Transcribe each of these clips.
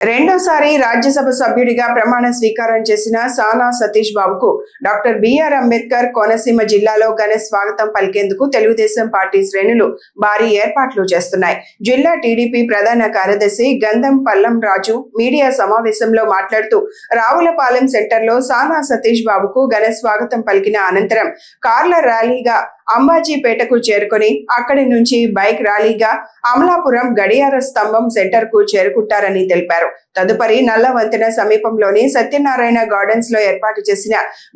రెండోసారి రాజ్యసభ సభ్యుడిగా ప్రమాణ స్వీకారం చేసిన సానా సతీష్ బాబుకు డాక్టర్ బిఆర్ అంబేద్కర్ కోనసీమ జిల్లాలో ఘన స్వాగతం పలికేందుకు తెలుగుదేశం పార్టీ శ్రేణులు భారీ ఏర్పాట్లు చేస్తున్నాయి. జిల్లా టీడీపీ ప్రధాన కార్యదర్శి గంధం పల్లం రాజు మీడియా సమావేశంలో మాట్లాడుతూ రావులపాలెం సెంటర్లో సానా సతీష్ బాబుకు ఘన స్వాగతం పలికిన అనంతరం కార్ల ర్యాలీగా అంబాజీపేటకు చేరుకొని అక్కడి నుంచి బైక్ ర్యాలీగా అమలాపురం గడియార స్తంభం సెంటర్ కు చేరుకుంటారని తెలిపారు. తదుపరి నల్లవంతెన సమీపంలోని సత్యనారాయణ గార్డెన్స్ లో ఏర్పాటు చేసిన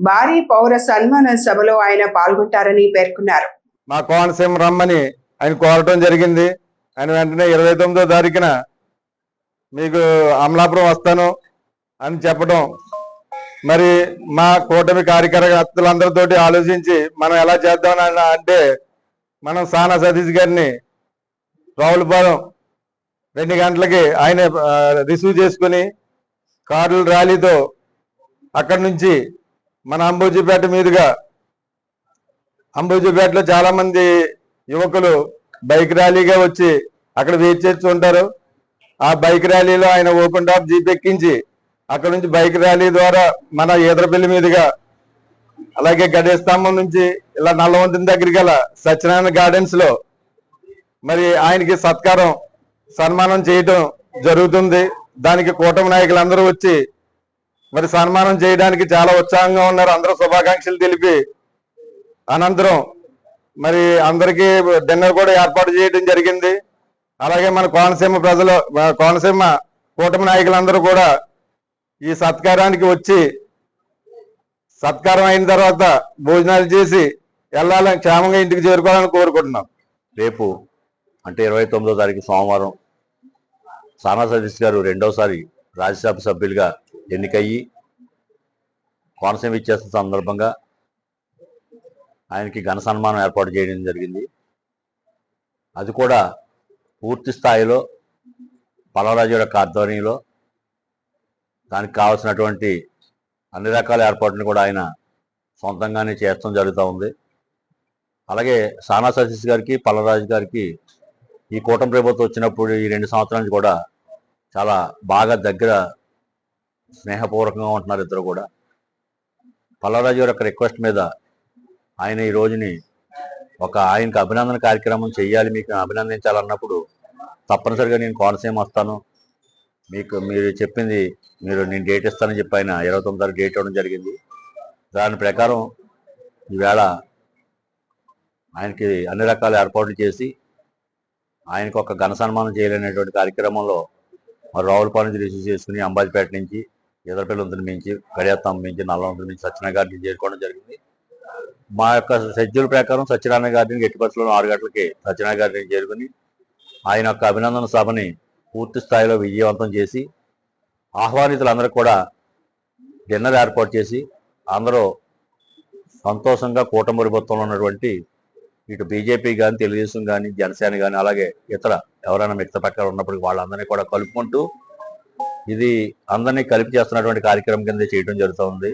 భారీ పౌర సన్మాన సభలో ఆయన పాల్గొంటారని పేర్కొన్నారు. మా కోనసీమ రమ్మని ఆయన కోరటం జరిగింది. ఆయన వెంటనే 29వ తారీఖున మీకు అమలాపురం వస్తాను అని చెప్పడం, మరి మా కూటమి కార్యకర్తలందరితోటి ఆలోచించి మనం ఎలా చేద్దామని అంటే మనం సానా సతీష్ గారిని రావులపాలెం 2 గంటలకి ఆయన రిసీవ్ చేసుకుని కార్ల ర్యాలీతో అక్కడి నుంచి మన అంబోజీపేట మీదుగా, అంబోజీపేటలో చాలా మంది యువకులు బైక్ ర్యాలీగా వచ్చి అక్కడ వెయిట్ చేస్తూ ఉంటారు. ఆ బైక్ ర్యాలీలో ఆయన ఓపెన్ టాప్ జీప్ ఎక్కించి అక్కడ నుంచి బైక్ ర్యాలీ ద్వారా మన ఈదరపల్లి మీదుగా, అలాగే గడియ స్తంభం నుంచి ఇలా నల్లవంతెన దగ్గరికి గల సత్యనారాయణ గార్డెన్స్ లో మరి ఆయనకి సన్మానం చేయటం జరుగుతుంది. దానికి కూటమి నాయకులందరూ వచ్చి మరి సన్మానం చేయడానికి చాలా ఉత్సాహంగా ఉన్నారు. అందరూ శుభాకాంక్షలు తెలిపి అనంతరం మరి అందరికీ డిన్నర్ కూడా ఏర్పాటు చేయడం జరిగింది. అలాగే మన కోనసీమ కూటమి నాయకులందరూ కూడా ఈ సత్కారానికి వచ్చి సత్కారం అయిన తర్వాత భోజనాలు చేసి వెళ్ళాలని, క్షేమంగా ఇంటికి చేరుకోవాలని కోరుకుంటున్నాం. రేపు అంటే 29వ తారీఖు సోమవారం సానా సతీష్ గారు రెండోసారి రాజ్యసభ సభ్యులుగా ఎన్నికయ్యి కోనసీమ ఇచ్చేస్తున్న సందర్భంగా ఆయనకి ఘన సన్మానం ఏర్పాటు చేయడం జరిగింది. అది కూడా పూర్తి స్థాయిలో పల్లవరాజు యొక్క ఆధ్వర్యంలో దానికి కావాల్సినటువంటి అన్ని రకాల ఏర్పాట్లను కూడా ఆయన సొంతంగానే చేయడం జరుగుతూ ఉంది. అలాగే సానా సతీష్ గారికి, పల్లవరాజు గారికి ఈ కూటమి ప్రభుత్వం వచ్చినప్పుడు ఈ 2 సంవత్సరాల నుంచి కూడా చాలా బాగా దగ్గర స్నేహపూర్వకంగా ఉంటున్నారు ఇద్దరు కూడా. పల్లవరాజు గారి యొక్క రిక్వెస్ట్ మీద ఆయన ఈ రోజుని ఆయనకు అభినందన కార్యక్రమం చెయ్యాలి, మీకు అభినందించాలన్నప్పుడు తప్పనిసరిగా నేను కోనసీమ వస్తాను, మీరు చెప్పింది నేను డేట్ ఇస్తానని చెప్పి ఆయన 29వ తారీఖు డేట్ ఇవ్వడం జరిగింది. దాని ప్రకారం ఈవేళ ఆయనకి అన్ని రకాల ఏర్పాట్లు చేసి ఆయనకు ఒక ఘన సన్మానం చేయలేనటువంటి కార్యక్రమంలో మరి రావులపాలెం నుంచి రిసీవ్ చేసుకుని అంబాజీపేట నుంచి, ఈదరపల్లి వంతెన నుంచి, గడియాస్తంభం నుంచి, నల్లవంతెన నుంచి సత్యనారాయణ గార్డెన్ చేరుకోవడం జరిగింది. మా యొక్క షెడ్యూల్ ప్రకారం సత్యనారాయణ గార్డెన్కి ఎట్టి పరిస్థితుల్లో 6 గంటలకి సత్యనారాయణ గార్డెన్ చేరుకుని ఆయన యొక్క అభినందన సభని పూర్తి స్థాయిలో విజయవంతం చేసి ఆహ్వానితులందరూ కూడా డిన్నర్ ఏర్పాటు చేసి అందరూ సంతోషంగా కూటమి ప్రభుత్వంలో ఉన్నటువంటి ఇటు బీజేపీ కానీ, తెలుగుదేశం కానీ, జనసేన కానీ, అలాగే ఇతర ఎవరైనా మిగతా పక్కన ఉన్నప్పటికీ వాళ్ళందరినీ కూడా కలుపుకుంటూ ఇది అందరినీ కలిపి చేస్తున్నటువంటి కార్యక్రమం కింద చేయడం జరుగుతూ ఉంది.